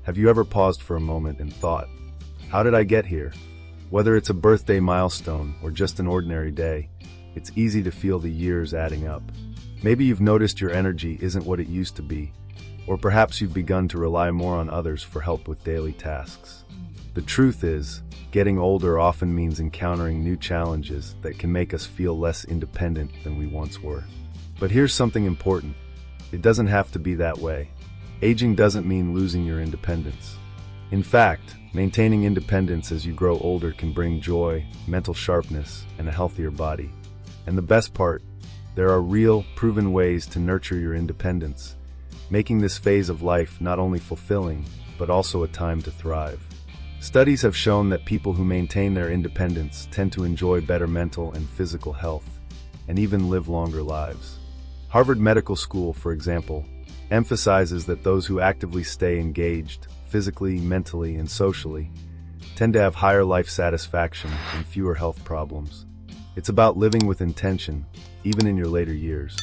Have you ever paused for a moment and thought, how did I get here? Whether it's a birthday milestone or just an ordinary day, it's easy to feel the years adding up. Maybe you've noticed your energy isn't what it used to be, or perhaps you've begun to rely more on others for help with daily tasks. The truth is, getting older often means encountering new challenges that can make us feel less independent than we once were. But here's something important. It doesn't have to be that way. Aging doesn't mean losing your independence. In fact, maintaining independence as you grow older can bring joy, mental sharpness, and a healthier body. And the best part, there are real, proven ways to nurture your independence, making this phase of life not only fulfilling, but also a time to thrive. Studies have shown that people who maintain their independence tend to enjoy better mental and physical health, and even live longer lives. Harvard Medical School, for example, emphasizes that those who actively stay engaged, physically, mentally, and socially, tend to have higher life satisfaction and fewer health problems. It's about living with intention, even in your later years.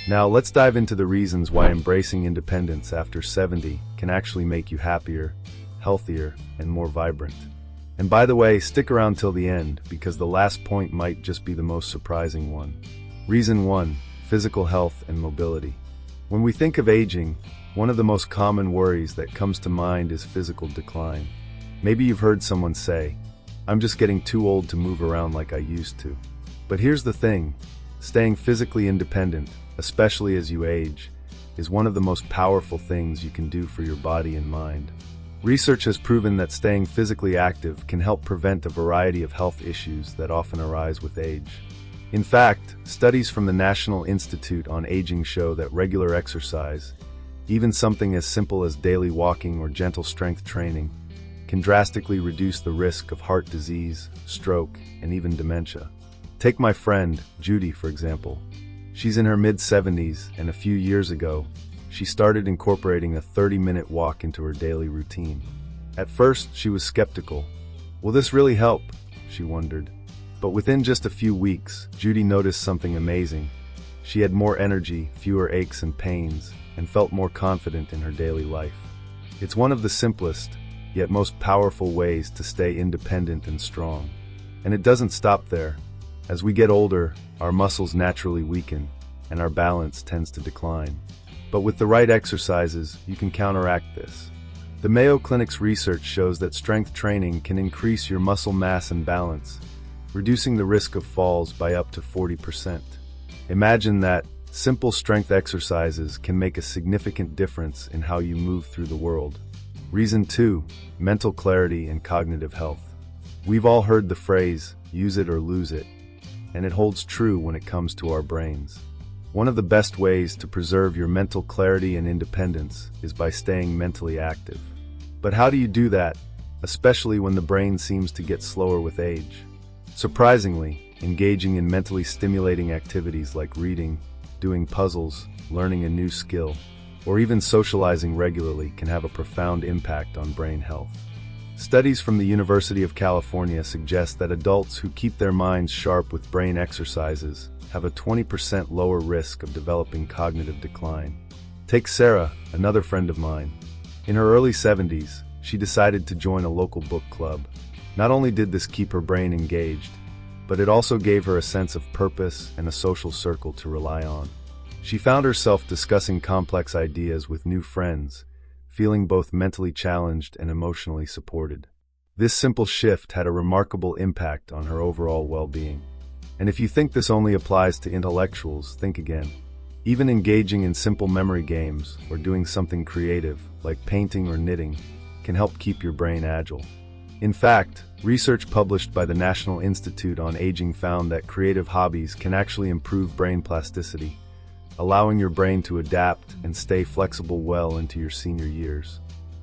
Now, let's dive into the reasons why embracing independence after 70 can actually make you happier, healthier, and more vibrant. And by the way, stick around till the end, because the last point might just be the most surprising one. Reason 1: physical health and mobility. When we think of aging, one of the most common worries that comes to mind is physical decline. Maybe you've heard someone say, "I'm just getting too old to move around like I used to." But here's the thing, staying physically independent, especially as you age, is one of the most powerful things you can do for your body and mind. Research has proven that staying physically active can help prevent a variety of health issues that often arise with age. In fact, studies from the National Institute on Aging show that regular exercise, even something as simple as daily walking or gentle strength training, can drastically reduce the risk of heart disease, stroke, and even dementia. Take my friend, Judy, for example. She's in her mid-70s, and a few years ago, she started incorporating a 30-minute walk into her daily routine. At first, she was skeptical. Will this really help? She wondered. But within just a few weeks, Judy noticed something amazing. She had more energy, fewer aches and pains, and felt more confident in her daily life. It's one of the simplest, yet most powerful ways to stay independent and strong. And it doesn't stop there. As we get older, our muscles naturally weaken, and our balance tends to decline. But with the right exercises, you can counteract this. The Mayo Clinic's research shows that strength training can increase your muscle mass and balance, reducing the risk of falls by up to 40%. Imagine that simple strength exercises can make a significant difference in how you move through the world. Reason 2: mental clarity and cognitive health. We've all heard the phrase, use it or lose it, and it holds true when it comes to our brains. One of the best ways to preserve your mental clarity and independence is by staying mentally active. But how do you do that, especially when the brain seems to get slower with age? Surprisingly, engaging in mentally stimulating activities like reading, doing puzzles, learning a new skill, or even socializing regularly can have a profound impact on brain health. Studies from the University of California suggest that adults who keep their minds sharp with brain exercises have a 20% lower risk of developing cognitive decline. Take Sarah, another friend of mine. In her early 70s, she decided to join a local book club. Not only did this keep her brain engaged, but it also gave her a sense of purpose and a social circle to rely on. She found herself discussing complex ideas with new friends, feeling both mentally challenged and emotionally supported. This simple shift had a remarkable impact on her overall well-being. And if you think this only applies to intellectuals, think again. Even engaging in simple memory games or doing something creative, like painting or knitting, can help keep your brain agile. In fact, research published by the National Institute on Aging found that creative hobbies can actually improve brain plasticity, allowing your brain to adapt and stay flexible well into your senior years.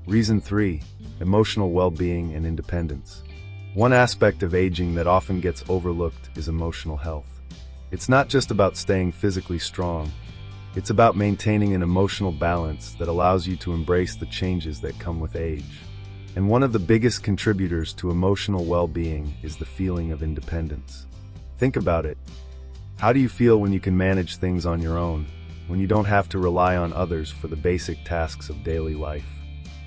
Reason 3: emotional well-being and independence. One aspect of aging that often gets overlooked is emotional health. It's not just about staying physically strong. It's about maintaining an emotional balance that allows you to embrace the changes that come with age. And one of the biggest contributors to emotional well-being is the feeling of independence. Think about it. How do you feel when you can manage things on your own, when you don't have to rely on others for the basic tasks of daily life?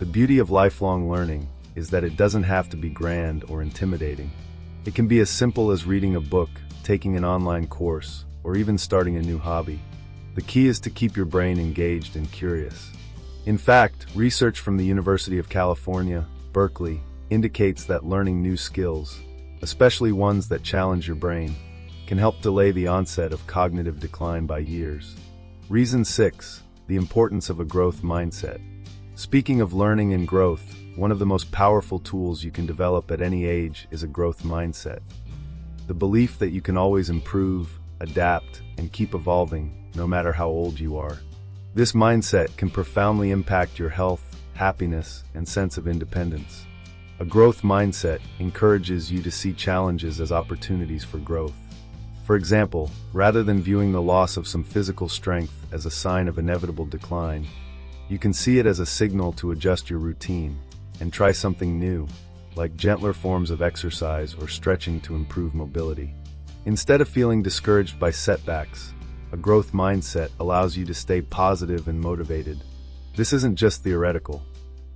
The beauty of lifelong learning is that it doesn't have to be grand or intimidating. It can be as simple as reading a book, taking an online course, or even starting a new hobby. The key is to keep your brain engaged and curious. In fact, research from the University of California, Berkeley, indicates that learning new skills, especially ones that challenge your brain, can help delay the onset of cognitive decline by years. Reason 6. The importance of a growth mindset. Speaking of learning and growth, one of the most powerful tools you can develop at any age is a growth mindset. The belief that you can always improve, adapt, and keep evolving, no matter how old you are. This mindset can profoundly impact your health, happiness, and sense of independence. A growth mindset encourages you to see challenges as opportunities for growth. For example, rather than viewing the loss of some physical strength as a sign of inevitable decline, you can see it as a signal to adjust your routine and try something new, like gentler forms of exercise or stretching to improve mobility. Instead of feeling discouraged by setbacks, a growth mindset allows you to stay positive and motivated. This isn't just theoretical.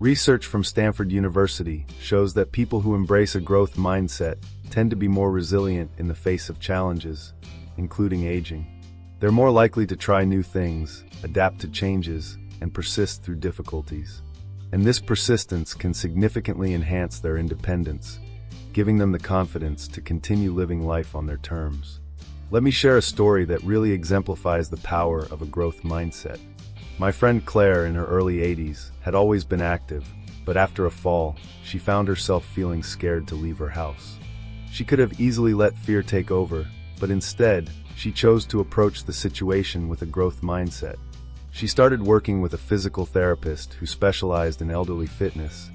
Research from Stanford University shows that people who embrace a growth mindset tend to be more resilient in the face of challenges, including aging. They're more likely to try new things, adapt to changes, and persist through difficulties. And this persistence can significantly enhance their independence, giving them the confidence to continue living life on their terms. Let me share a story that really exemplifies the power of a growth mindset. My friend Claire, in her early 80s, had always been active, but after a fall, she found herself feeling scared to leave her house. She could have easily let fear take over, but instead, she chose to approach the situation with a growth mindset. She started working with a physical therapist who specialized in elderly fitness,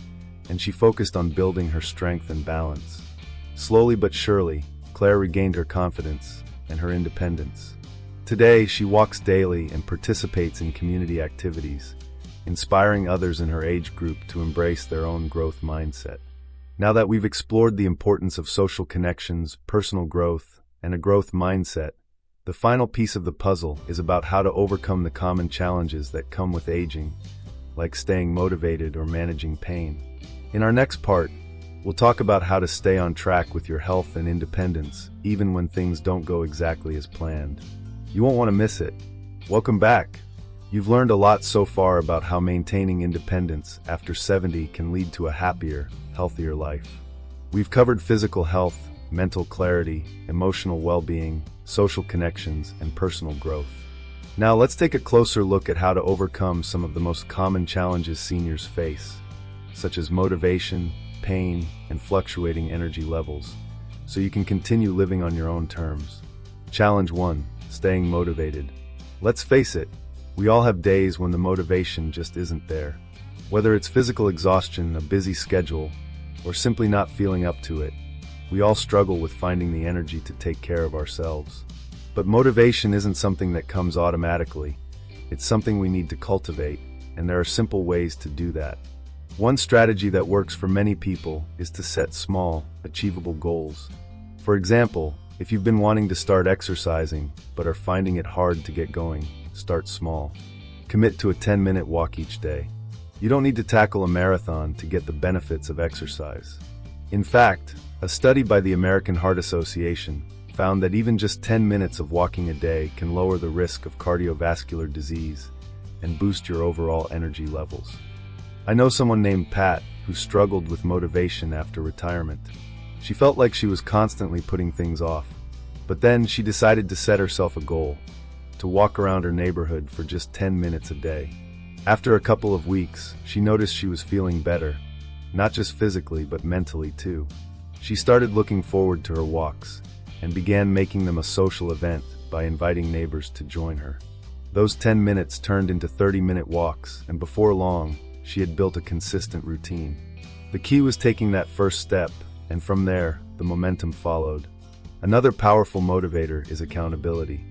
and she focused on building her strength and balance. Slowly but surely, Claire regained her confidence and her independence. Today, she walks daily and participates in community activities, inspiring others in her age group to embrace their own growth mindset. Now that we've explored the importance of social connections, personal growth, and a growth mindset, the final piece of the puzzle is about how to overcome the common challenges that come with aging, like staying motivated or managing pain. In our next part, we'll talk about how to stay on track with your health and independence, even when things don't go exactly as planned. You won't want to miss it. Welcome back. You've learned a lot so far about how maintaining independence after 70 can lead to a happier, healthier life. We've covered physical health, mental clarity, emotional well-being, social connections, and personal growth. Now let's take a closer look at how to overcome some of the most common challenges seniors face, such as motivation, pain, and fluctuating energy levels, so you can continue living on your own terms. Challenge 1. Staying motivated. Let's face it, we all have days when the motivation just isn't there. Whether it's physical exhaustion, a busy schedule, or simply not feeling up to it, we all struggle with finding the energy to take care of ourselves. But motivation isn't something that comes automatically. It's something we need to cultivate, and there are simple ways to do that. One strategy that works for many people is to set small, achievable goals. For example, if you've been wanting to start exercising, but are finding it hard to get going, start small. Commit to a 10-minute walk each day. You don't need to tackle a marathon to get the benefits of exercise. In fact, a study by the American Heart Association found that even just 10 minutes of walking a day can lower the risk of cardiovascular disease and boost your overall energy levels. I know someone named Pat who struggled with motivation after retirement. She felt like she was constantly putting things off, but then she decided to set herself a goal, to walk around her neighborhood for just 10 minutes a day. After a couple of weeks, she noticed she was feeling better, not just physically but mentally too. She started looking forward to her walks and began making them a social event by inviting neighbors to join her. Those 10 minutes turned into 30-minute walks, and before long, she had built a consistent routine. The key was taking that first step, and from there, the momentum followed. Another powerful motivator is accountability.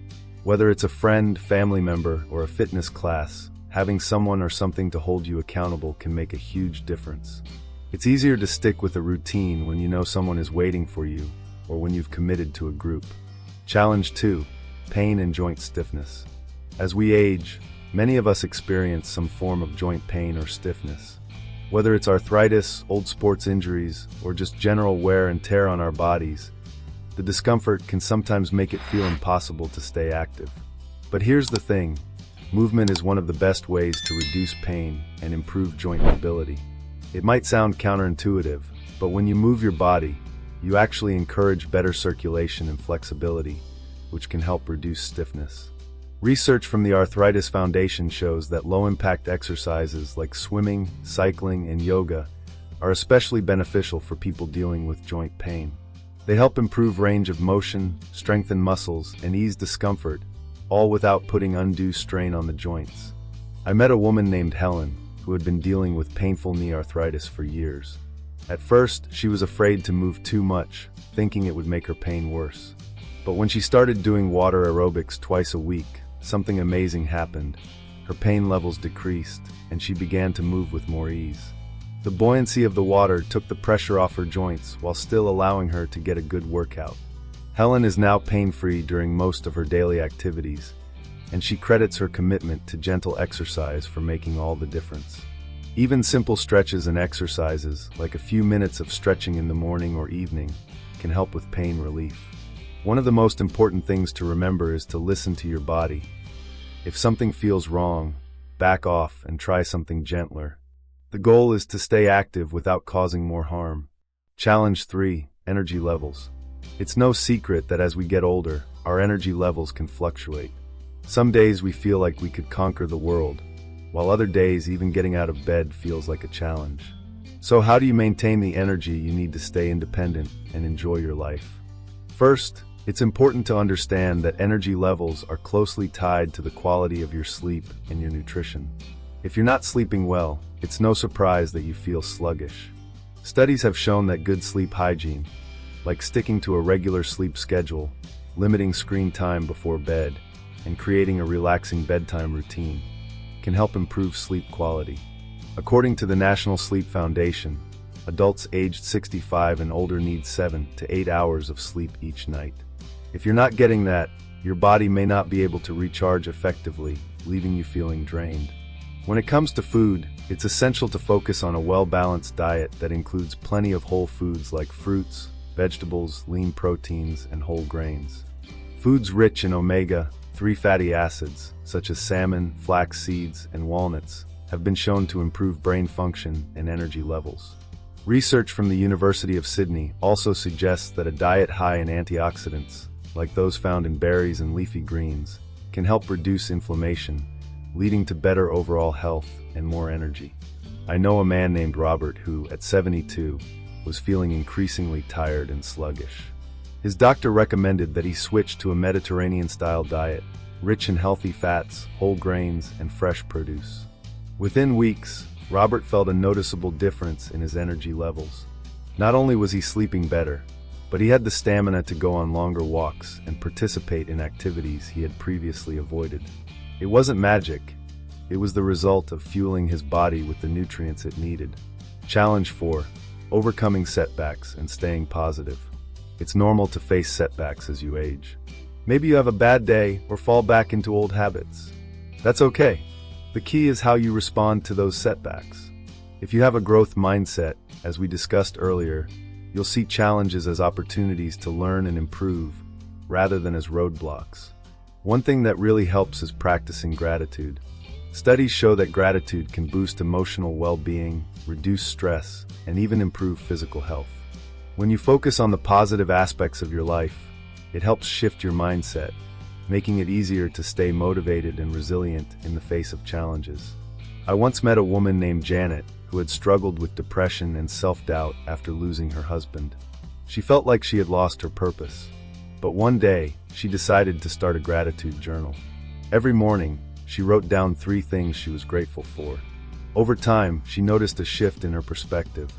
Whether it's a friend, family member, or a fitness class, having someone or something to hold you accountable can make a huge difference. It's easier to stick with a routine when you know someone is waiting for you, or when you've committed to a group. Challenge 2. Pain and joint stiffness. As we age, many of us experience some form of joint pain or stiffness. Whether it's arthritis, old sports injuries, or just general wear and tear on our bodies, the discomfort can sometimes make it feel impossible to stay active. But here's the thing, movement is one of the best ways to reduce pain and improve joint mobility. It might sound counterintuitive, but when you move your body, you actually encourage better circulation and flexibility, which can help reduce stiffness. Research from the Arthritis Foundation shows that low-impact exercises like swimming, cycling, and yoga are especially beneficial for people dealing with joint pain. They help improve range of motion, strengthen muscles, and ease discomfort, all without putting undue strain on the joints. I met a woman named Helen who had been dealing with painful knee arthritis for years. At first, she was afraid to move too much, thinking it would make her pain worse. But when she started doing water aerobics twice a week, something amazing happened. Her pain levels decreased, and she began to move with more ease. The buoyancy of the water took the pressure off her joints while still allowing her to get a good workout. Helen is now pain-free during most of her daily activities, and she credits her commitment to gentle exercise for making all the difference. Even simple stretches and exercises, like a few minutes of stretching in the morning or evening, can help with pain relief. One of the most important things to remember is to listen to your body. If something feels wrong, back off and try something gentler. The goal is to stay active without causing more harm. Challenge 3: Energy levels. It's no secret that as we get older, our energy levels can fluctuate. Some days we feel like we could conquer the world, while other days even getting out of bed feels like a challenge. So how do you maintain the energy you need to stay independent and enjoy your life? First, it's important to understand that energy levels are closely tied to the quality of your sleep and your nutrition. If you're not sleeping well, it's no surprise that you feel sluggish. Studies have shown that good sleep hygiene, like sticking to a regular sleep schedule, limiting screen time before bed, and creating a relaxing bedtime routine, can help improve sleep quality. According to the National Sleep Foundation, adults aged 65 and older need 7 to 8 hours of sleep each night. If you're not getting that, your body may not be able to recharge effectively, leaving you feeling drained. When it comes to food, it's essential to focus on a well-balanced diet that includes plenty of whole foods like fruits, vegetables, lean proteins, and whole grains. Foods rich in omega-3 fatty acids, such as salmon, flax seeds, and walnuts, have been shown to improve brain function and energy levels. Research from the University of Sydney also suggests that a diet high in antioxidants, like those found in berries and leafy greens, can help reduce inflammation, leading to better overall health and more energy. I know a man named Robert who, at 72, was feeling increasingly tired and sluggish. His doctor recommended that he switch to a Mediterranean-style diet, rich in healthy fats, whole grains, and fresh produce. Within weeks, Robert felt a noticeable difference in his energy levels. Not only was he sleeping better, but he had the stamina to go on longer walks and participate in activities he had previously avoided. It wasn't magic, it was the result of fueling his body with the nutrients it needed. Challenge 4: Overcoming setbacks and staying positive. It's normal to face setbacks as you age. Maybe you have a bad day or fall back into old habits. That's okay. The key is how you respond to those setbacks. If you have a growth mindset, as we discussed earlier, you'll see challenges as opportunities to learn and improve, rather than as roadblocks. One thing that really helps is practicing gratitude. Studies show that gratitude can boost emotional well-being, reduce stress, and even improve physical health. When you focus on the positive aspects of your life, it helps shift your mindset, making it easier to stay motivated and resilient in the face of challenges. I once met a woman named Janet who had struggled with depression and self-doubt after losing her husband. She felt like she had lost her purpose. But one day, she decided to start a gratitude journal. Every morning, she wrote down 3 things she was grateful for. Over time, she noticed a shift in her perspective.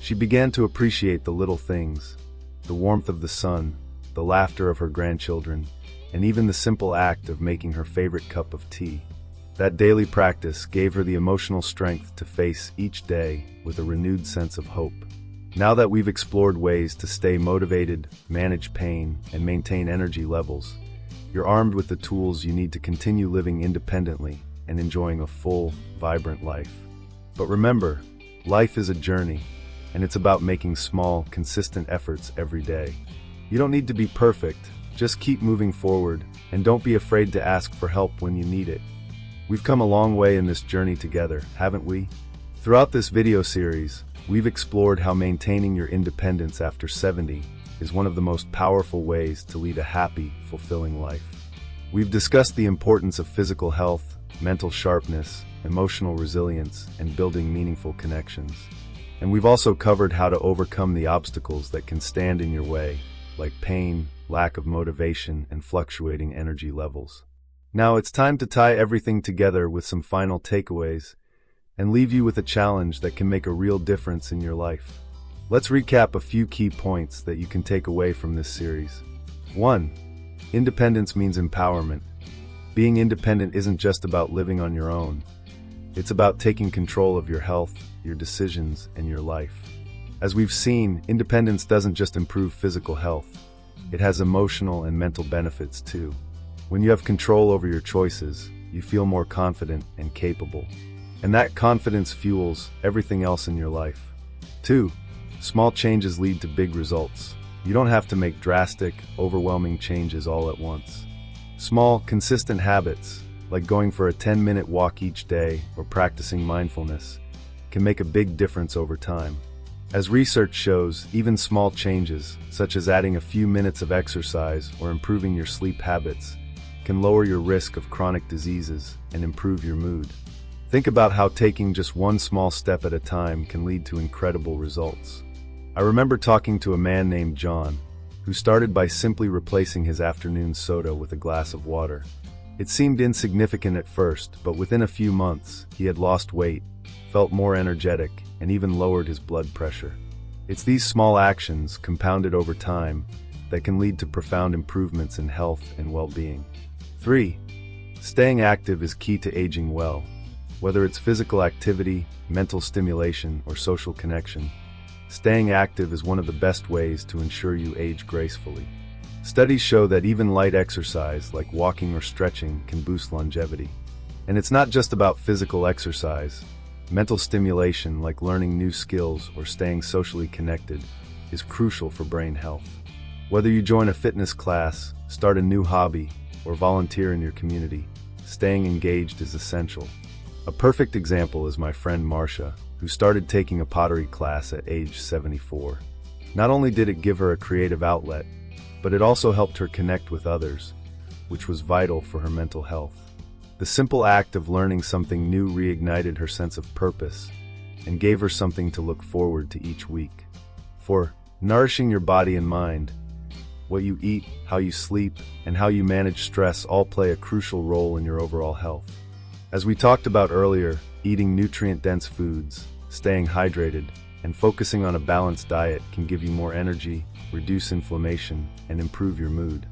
She began to appreciate the little things, the warmth of the sun, the laughter of her grandchildren, and even the simple act of making her favorite cup of tea. That daily practice gave her the emotional strength to face each day with a renewed sense of hope. Now that we've explored ways to stay motivated, manage pain, and maintain energy levels, you're armed with the tools you need to continue living independently and enjoying a full, vibrant life. But remember, life is a journey, and it's about making small, consistent efforts every day. You don't need to be perfect, just keep moving forward, and don't be afraid to ask for help when you need it. We've come a long way in this journey together, haven't we? Throughout this video series, we've explored how maintaining your independence after 70 is one of the most powerful ways to lead a happy, fulfilling life. We've discussed the importance of physical health, mental sharpness, emotional resilience, and building meaningful connections. And we've also covered how to overcome the obstacles that can stand in your way, like pain, lack of motivation, and fluctuating energy levels. Now it's time to tie everything together with some final takeaways and leave you with a challenge that can make a real difference in your life. Let's recap a few key points that you can take away from this series. 1. Independence means empowerment. Being independent isn't just about living on your own. It's about taking control of your health, your decisions, and your life. As we've seen, independence doesn't just improve physical health. It has emotional and mental benefits too. When you have control over your choices, you feel more confident and capable. And that confidence fuels everything else in your life. 2. Small changes lead to big results. You don't have to make drastic, overwhelming changes all at once. Small, consistent habits, like going for a 10-minute walk each day or practicing mindfulness, can make a big difference over time. As research shows, even small changes, such as adding a few minutes of exercise or improving your sleep habits, can lower your risk of chronic diseases and improve your mood. Think about how taking just one small step at a time can lead to incredible results. I remember talking to a man named John, who started by simply replacing his afternoon soda with a glass of water. It seemed insignificant at first, but within a few months, he had lost weight, felt more energetic, and even lowered his blood pressure. It's these small actions, compounded over time, that can lead to profound improvements in health and well-being. 3. Staying active is key to aging well. Whether it's physical activity, mental stimulation, or social connection, staying active is one of the best ways to ensure you age gracefully. Studies show that even light exercise, like walking or stretching, can boost longevity. And it's not just about physical exercise. Mental stimulation, like learning new skills or staying socially connected, is crucial for brain health. Whether you join a fitness class, start a new hobby, or volunteer in your community, staying engaged is essential. A perfect example is my friend Marcia, who started taking a pottery class at age 74. Not only did it give her a creative outlet, but it also helped her connect with others, which was vital for her mental health. The simple act of learning something new reignited her sense of purpose and gave her something to look forward to each week. For nourishing your body and mind, what you eat, how you sleep, and how you manage stress all play a crucial role in your overall health. As we talked about earlier, eating nutrient-dense foods, staying hydrated, and focusing on a balanced diet can give you more energy, reduce inflammation, and improve your mood.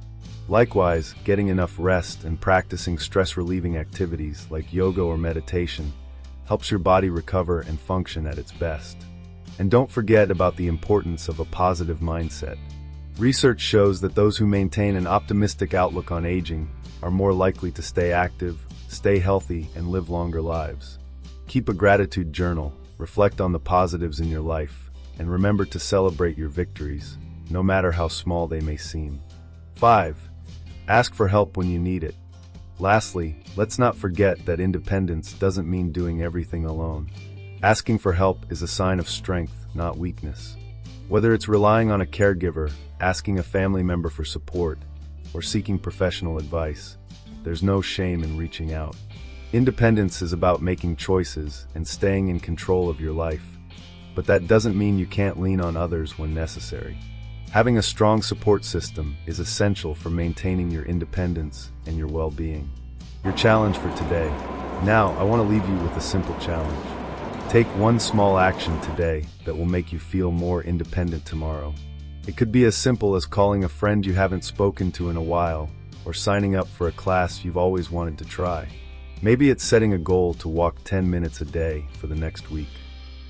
Likewise, getting enough rest and practicing stress-relieving activities like yoga or meditation helps your body recover and function at its best. And don't forget about the importance of a positive mindset. Research shows that those who maintain an optimistic outlook on aging are more likely to stay active, stay healthy, and live longer lives. Keep a gratitude journal, reflect on the positives in your life, and remember to celebrate your victories, no matter how small they may seem. 5. Ask for help when you need it. Lastly, let's not forget that independence doesn't mean doing everything alone. Asking for help is a sign of strength, not weakness. Whether it's relying on a caregiver, asking a family member for support, or seeking professional advice, there's no shame in reaching out. Independence is about making choices and staying in control of your life, but that doesn't mean you can't lean on others when necessary. Having a strong support system is essential for maintaining your independence and your well-being. Your challenge for today. Now, I want to leave you with a simple challenge. Take one small action today that will make you feel more independent tomorrow. It could be as simple as calling a friend you haven't spoken to in a while, or signing up for a class you've always wanted to try. Maybe it's setting a goal to walk 10 minutes a day for the next week.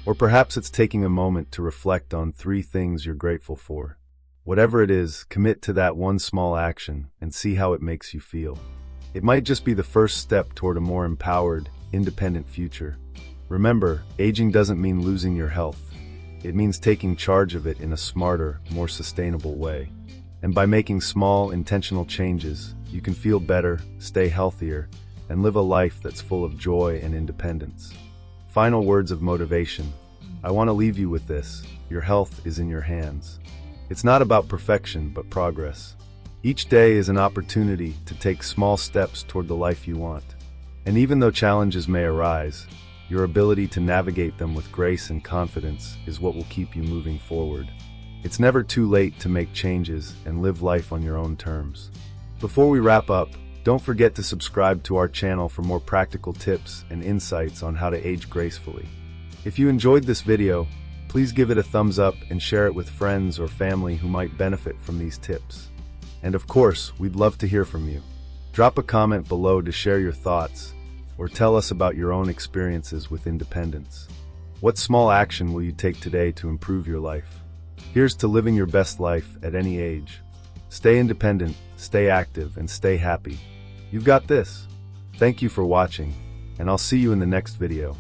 Or perhaps it's taking a moment to reflect on 3 things you're grateful for. Whatever it is, commit to that one small action and see how it makes you feel. It might just be the first step toward a more empowered, independent future. Remember, aging doesn't mean losing your health. It means taking charge of it in a smarter, more sustainable way. And by making small, intentional changes, you can feel better, stay healthier, and live a life that's full of joy and independence. Final words of motivation. I want to leave you with this: your health is in your hands. It's not about perfection, but progress. Each day is an opportunity to take small steps toward the life you want. And even though challenges may arise, your ability to navigate them with grace and confidence is what will keep you moving forward. It's never too late to make changes and live life on your own terms. Before we wrap up, don't forget to subscribe to our channel for more practical tips and insights on how to age gracefully. If you enjoyed this video, please give it a thumbs up and share it with friends or family who might benefit from these tips. And of course, we'd love to hear from you. Drop a comment below to share your thoughts, or tell us about your own experiences with independence. What small action will you take today to improve your life? Here's to living your best life at any age. Stay independent, stay active, and stay happy. You've got this. Thank you for watching, and I'll see you in the next video.